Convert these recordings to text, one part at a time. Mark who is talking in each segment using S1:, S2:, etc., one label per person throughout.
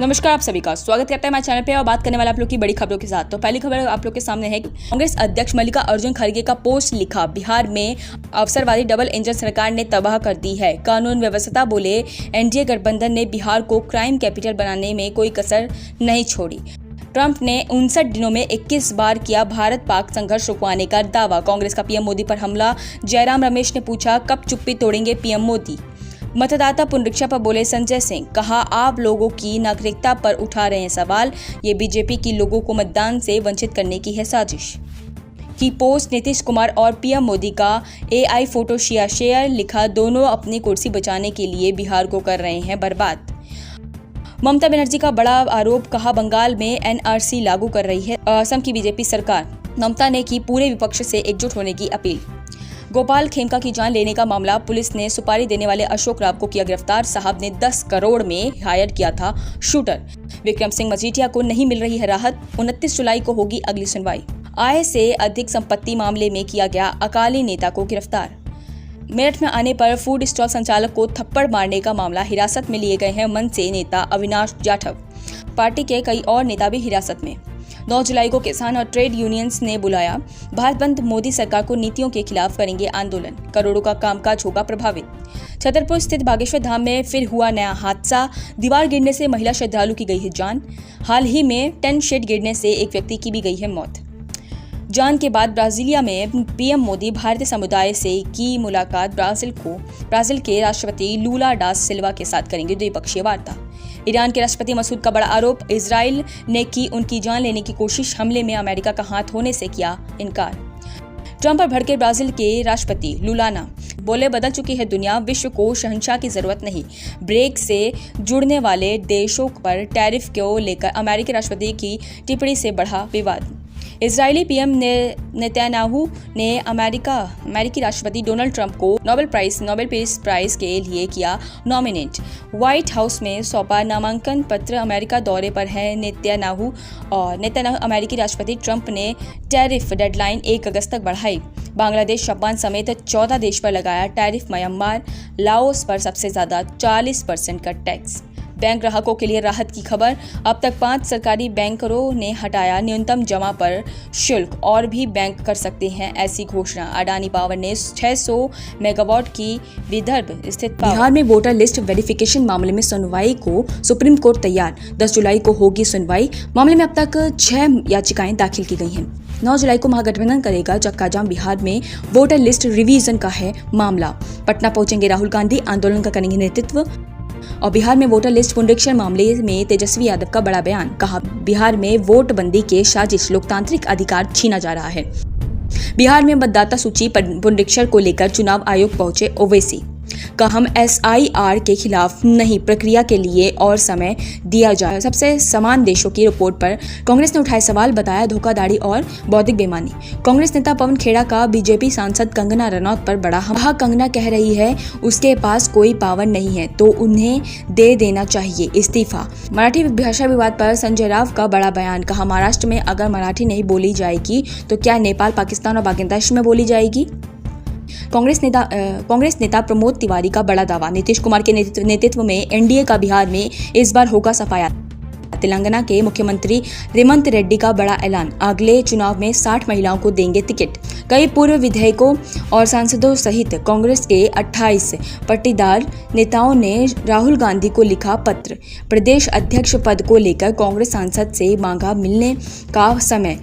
S1: नमस्कार, आप सभी का स्वागत करते हैं हमारे चैनल पे और बात करने वाले आप लोग की बड़ी खबरों के साथ। तो पहली खबर आप लोग के सामने है कि कांग्रेस अध्यक्ष मल्लिकार्जुन खड़गे का पोस्ट लिखा, बिहार में अवसरवादी डबल इंजन सरकार ने तबाह कर दी है। कानून व्यवस्था बोले, एनडीए गठबंधन ने बिहार को क्राइम कैपिटल बनाने में कोई कसर नहीं छोड़ी। ट्रंप ने 59 दिनों में 21 बार किया भारत पाक संघर्ष रुकवाने का दावा। कांग्रेस का पीएम मोदी पर हमला, जयराम रमेश ने पूछा कब चुप्पी तोड़ेंगे पीएम मोदी। मतदाता पुनरीक्षा पर बोले संजय सिंह, कहा आप लोगों की नागरिकता पर उठा रहे हैं सवाल, ये बीजेपी की लोगों को मतदान से वंचित करने की है साजिश। की पोस्ट नीतीश कुमार और पीएम मोदी का एआई फोटो शेयर, लिखा दोनों अपनी कुर्सी बचाने के लिए बिहार को कर रहे हैं बर्बाद। ममता बनर्जी का बड़ा आरोप, कहा बंगाल में एनआरसी लागू कर रही है असम की बीजेपी सरकार। ममता ने की पूरे विपक्ष से एकजुट होने की अपील। गोपाल खेमका की जान लेने का मामला, पुलिस ने सुपारी देने वाले अशोक राव को किया गिरफ्तार। साहब ने 10 करोड़ में हायर किया था शूटर। विक्रम सिंह मजीठिया को नहीं मिल रही है राहत, 29 जुलाई को होगी अगली सुनवाई। आय से अधिक संपत्ति मामले में किया गया अकाली नेता को गिरफ्तार। मेरठ में आने पर फूड स्टॉल संचालक को थप्पड़ मारने का मामला, हिरासत में लिए गए हैं मनसे नेता अविनाश जाटव। पार्टी के कई और नेता भी हिरासत में। 9 जुलाई को किसान और ट्रेड यूनियंस ने बुलाया भारत बंद, मोदी सरकार को नीतियों के खिलाफ करेंगे आंदोलन। करोड़ों का कामकाज होगा प्रभावित। छतरपुर स्थित बागेश्वर धाम में फिर हुआ नया हादसा, दीवार गिरने से महिला श्रद्धालु की गई है जान। हाल ही में टेंट शेड गिरने से एक व्यक्ति की भी गई है मौत। जान के बाद ब्राजीलिया में पीएम मोदी भारतीय समुदाय से की मुलाकात, ब्राजील के राष्ट्रपति लूला डा सिल्वा के साथ करेंगे द्विपक्षीय वार्ता। ईरान के राष्ट्रपति मसूद का बड़ा आरोप, इजराइल ने की उनकी जान लेने की कोशिश, हमले में अमेरिका का हाथ होने से किया इनकार। ट्रंप पर भड़के ब्राजील के राष्ट्रपति लुलाना, बोले बदल चुकी है दुनिया, विश्व को शहंशाह की जरूरत नहीं। ब्रेक से जुड़ने वाले देशों पर टैरिफ को लेकर अमेरिकी राष्ट्रपति की टिप्पणी से बढ़ा विवाद। इजरायली पीएम नेतन्याहू ने अमेरिकी राष्ट्रपति डोनाल्ड ट्रंप को नोबेल पीस प्राइज के लिए किया नॉमिनेट। व्हाइट हाउस में सौंपा नामांकन पत्र, अमेरिका दौरे पर है नेतन्याहू अमेरिकी राष्ट्रपति ट्रंप ने टैरिफ डेडलाइन 1 अगस्त तक बढ़ाई। बांग्लादेश, जापान समेत 14 देश पर लगाया टैरिफ। म्यांमार, लाओस पर सबसे ज्यादा 40% का टैक्स। बैंक ग्राहकों के लिए राहत की खबर, अब तक 5 सरकारी बैंकरों ने हटाया न्यूनतम जमा पर शुल्क, और भी बैंक कर सकते हैं ऐसी घोषणा। अडानी पावर ने 600 मेगावाट की विदर्भ स्थित बिहार में वोटर लिस्ट वेरिफिकेशन मामले में सुनवाई को सुप्रीम कोर्ट तैयार, 10 जुलाई को होगी सुनवाई। मामले में अब तक 6 याचिकाएं दाखिल की गई हैं। 9 जुलाई को महागठबंधन करेगा चक्का जाम, बिहार में वोटर लिस्ट रिवीजन का है मामला। पटना पहुंचेंगे राहुल गांधी, आंदोलन का करेंगे नेतृत्व। और बिहार में वोटर लिस्ट पुनरीक्षण मामले में तेजस्वी यादव का बड़ा बयान, कहा बिहार में वोट बंदी के साजिश, लोकतांत्रिक अधिकार छीना जा रहा है। बिहार में मतदाता सूची पुनरीक्षण को लेकर चुनाव आयोग पहुंचे ओवैसी, कहा हम एसआईआर के खिलाफ नहीं, प्रक्रिया के लिए और समय दिया जाए। सबसे समान देशों की रिपोर्ट पर कांग्रेस ने उठाए सवाल, बताया धोखाधड़ी और बौद्धिक बेईमानी। कांग्रेस नेता पवन खेड़ा का बीजेपी सांसद कंगना रनौत पर बड़ा हमला, कंगना कह रही है उसके पास कोई पावर नहीं है तो उन्हें दे देना चाहिए इस्तीफा। मराठी भाषा विवाद पर संजय राव का बड़ा बयान, कहा महाराष्ट्र में अगर मराठी नहीं बोली जाएगी तो क्या नेपाल, पाकिस्तान और बांग्लादेश में बोली जाएगी। कांग्रेस नेता प्रमोद तिवारी का बड़ा दावा, नीतीश कुमार के नेतृत्व में एनडीए का बिहार में इस बार होगा सफाया। तेलंगाना के मुख्यमंत्री रेवंत रेड्डी का बड़ा ऐलान, अगले चुनाव में 60 महिलाओं को देंगे टिकट। कई पूर्व विधायकों और सांसदों सहित कांग्रेस के 28 पट्टीदार नेताओं ने राहुल गांधी को लिखा पत्र, प्रदेश अध्यक्ष पद को लेकर कांग्रेस सांसद से मांगा मिलने का समय।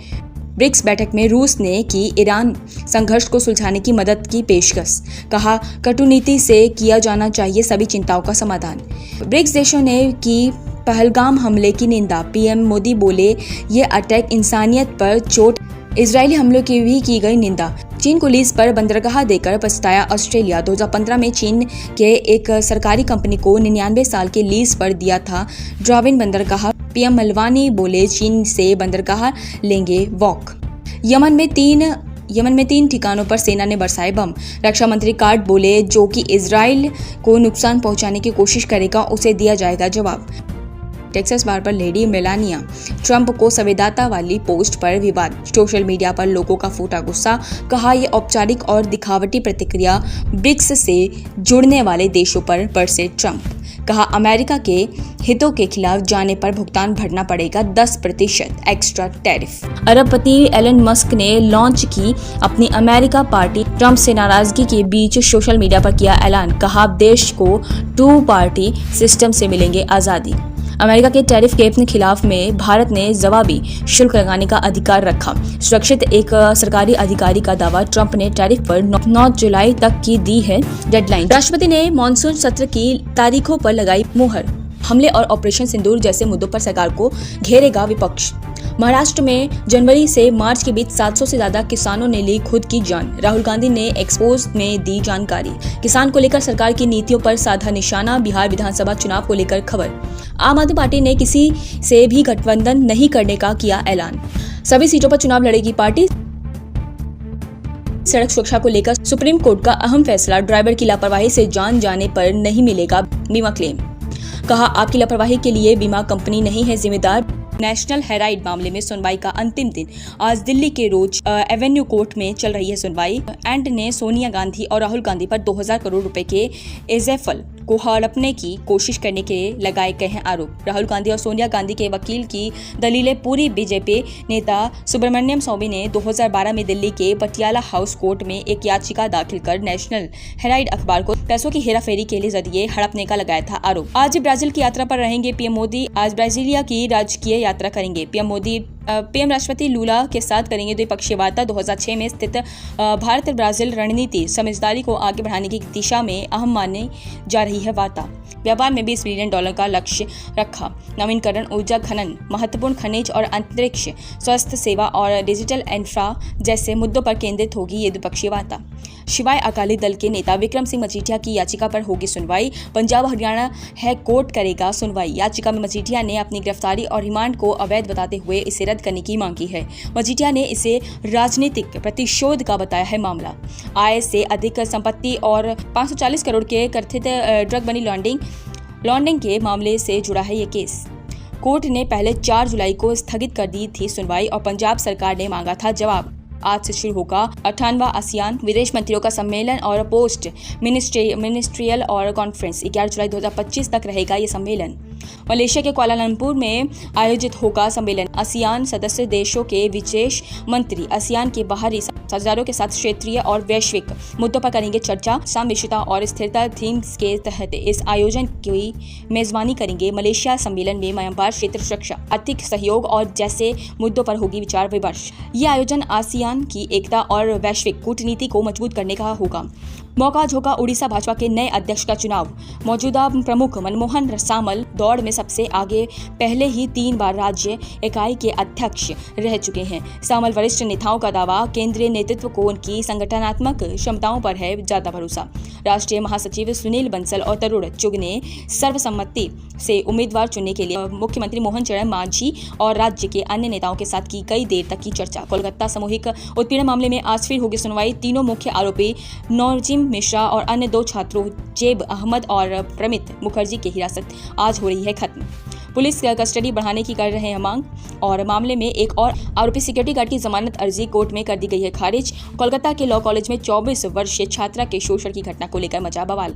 S1: ब्रिक्स बैठक में रूस ने की ईरान संघर्ष को सुलझाने की मदद की पेशकश, कहा कटुनीति से किया जाना चाहिए सभी चिंताओं का समाधान। ब्रिक्स देशों ने की पहलगाम हमले की निंदा, पीएम मोदी बोले ये अटैक इंसानियत पर चोट। इजरायली हमलों की भी की गई निंदा। चीन को लीज पर बंदरगाह देकर पछताया ऑस्ट्रेलिया, 2015 में चीन के एक सरकारी कंपनी को 99 साल के लीज पर दिया था ड्राविन बंदरगाह। पीएम मलवानी बोले चीन से बंदरगाह लेंगे वॉक। यमन में 3 ठिकानों पर सेना ने बरसाए बम। रक्षा मंत्री कार्ड बोले जो कि इजराइल को नुकसान पहुंचाने की कोशिश करेगा उसे दिया जाएगा जवाब। टेक्सास बार पर लेडी मेलानिया ट्रंप को संवेदनशीलता वाली पोस्ट पर विवाद, सोशल मीडिया पर लोगों का फूटा गुस्सा, कहा यह औपचारिक और दिखावटी प्रतिक्रिया, ब्रिक्स से जुड़ने वाले देशों पर बरसे ट्रंप, कहा अमेरिका के हितों के खिलाफ जाने पर भुगतान भरना पड़ेगा 10% एक्स्ट्रा टैरिफ। अरबपति एलन मस्क ने लॉन्च की अपनी अमेरिका पार्टी, ट्रंप से नाराजगी के बीच सोशल मीडिया पर किया ऐलान, कहा देश को 2 पार्टी सिस्टम से मिलेंगे आज़ादी। अमेरिका के टैरिफ के खिलाफ में भारत ने जवाबी शुल्क लगाने का अधिकार रखा, सुरक्षित एक सरकारी अधिकारी का दावा, ट्रंप ने टैरिफ पर 9 जुलाई तक की दी है डेडलाइन। राष्ट्रपति ने मॉनसून सत्र की तारीखों पर लगाई मुहर, हमले और ऑपरेशन सिंदूर जैसे मुद्दों पर सरकार को घेरेगा विपक्ष। महाराष्ट्र में जनवरी से मार्च के बीच 700 से ज्यादा किसानों ने ली खुद की जान, राहुल गांधी ने एक्सपोज में दी जानकारी। किसान को लेकर सरकार की नीतियों पर साधा निशाना, बिहार विधानसभा चुनाव को लेकर खबर। आम आदमी पार्टी ने किसी से भी गठबंधन नहीं करने का किया ऐलान, सभी सीटों पर चुनाव लड़ेगी पार्टी। सड़क सुरक्षा को लेकर सुप्रीम कोर्ट का अहम फैसला, ड्राइवर की लापरवाही से जान जाने पर नहीं मिलेगा बीमा क्लेम, कहा आपकी लापरवाही के लिए बीमा कंपनी नहीं है जिम्मेदार। नेशनल हेराइड मामले में सुनवाई का अंतिम दिन, आज दिल्ली के रोज एवेन्यू कोर्ट में चल रही है सुनवाई। एंड ने सोनिया गांधी और राहुल गांधी पर 2000 करोड़ रुपए के एजेफल को हड़पने की कोशिश करने के लगाए गए हैं आरोप। राहुल गांधी और सोनिया गांधी के वकील की दलीलें पूरी। बीजेपी नेता सुब्रमण्यम स्वामी ने 2012 में दिल्ली के पटियाला हाउस कोर्ट में एक याचिका दाखिल कर नेशनल हेराइड अखबार को पैसों की हेराफेरी के लिए जरिए हड़पने का लगाया था आरोप। आज ब्राजील की यात्रा पर रहेंगे पीएम मोदी, आज ब्राजीलिया की राजकीय यात्रा करेंगे पीएम मोदी। पीएम राष्ट्रपति लूला के साथ करेंगे द्विपक्षीय वार्ता। 2006 में स्थित भारत ब्राजील रणनीति समझदारी को आगे बढ़ाने की दिशा में अहम मानी जा रही है वार्ता। व्यापार में $20 बिलियन का लक्ष्य रखा। नवीनकरण, ऊर्जा, खनन, महत्वपूर्ण खनिज और अंतरिक्ष, स्वास्थ्य सेवा और डिजिटल इंफ्रा जैसे मुद्दों पर केंद्रित होगी ये द्विपक्षीय वार्ता। शिवाय अकाली दल के नेता विक्रम सिंह मजीठिया की याचिका पर होगी सुनवाई। पंजाब हरियाणा है कोर्ट करेगा सुनवाई। याचिका में मजीठिया ने अपनी गिरफ्तारी और रिमांड को अवैध बताते हुए इसे रद्द करने की मांग की है। मजीठिया ने इसे राजनीतिक प्रतिशोध का बताया है मामला। आय से अधिक संपत्ति और 540 करोड़ के कथित ड्रग मनी लॉन्ड्रिंग के मामले से जुड़ा है ये केस। कोर्ट ने पहले 4 जुलाई को स्थगित कर दी थी सुनवाई और पंजाब सरकार ने मांगा था जवाब। आज से शुरू होगा 58वां आसियान विदेश मंत्रियों का सम्मेलन और पोस्ट मिनिस्ट्रियल और कॉन्फ्रेंस। 11 जुलाई 2025 तक रहेगा ये सम्मेलन। मलेशिया के कुआलालंपुर में आयोजित होगा सम्मेलन। आसियान सदस्य देशों के विदेश मंत्री आसियान के बाहरी साझेदारों के साथ क्षेत्रीय और वैश्विक मुद्दों पर करेंगे चर्चा। सामविषयता और स्थिरता थीम्स के तहत इस आयोजन की मेजबानी करेंगे। मलेशिया सम्मेलन में म्यांमार क्षेत्र सुरक्षा, आर्थिक सहयोग और जैसे मुद्दों पर होगी विचार विमर्श। ये आयोजन आसियान की एकता और वैश्विक कूटनीति को मजबूत करने का होगा। मौका झोंका उड़ीसा भाजपा के नए अध्यक्ष का चुनाव। मौजूदा प्रमुख मनमोहन सामल दौड़ में सबसे आगे, पहले ही 3 बार राज्य इकाई के अध्यक्ष रह चुके हैं। सामल वरिष्ठ नेताओं का दावा, केंद्रीय नेतृत्व को उनकी संगठनात्मक क्षमताओं पर है ज्यादा भरोसा। राष्ट्रीय महासचिव सुनील बंसल और तरुण चुग ने सर्वसम्मति से उम्मीदवार चुनने के लिए मुख्यमंत्री मोहन चरण मांझी और राज्य के अन्य नेताओं के साथ की कई देर तक की चर्चा। कोलकाता सामूहिक उत्पीड़न मामले में आज फिर होगी सुनवाई। तीनों मुख्य आरोपी नौजिम मिश्रा और अन्य 2 छात्रों जेब अहमद और प्रमित मुखर्जी की हिरासत आज हो रही है खत्म। पुलिस कस्टडी बढ़ाने की कर रहे हैं मांग और मामले में एक और आरोपी सिक्योरिटी गार्ड की जमानत अर्जी कोर्ट में कर दी गई है खारिज। कोलकाता के लॉ कॉलेज में 24 वर्षीय छात्रा के शोषण की घटना को लेकर मचा बवाल।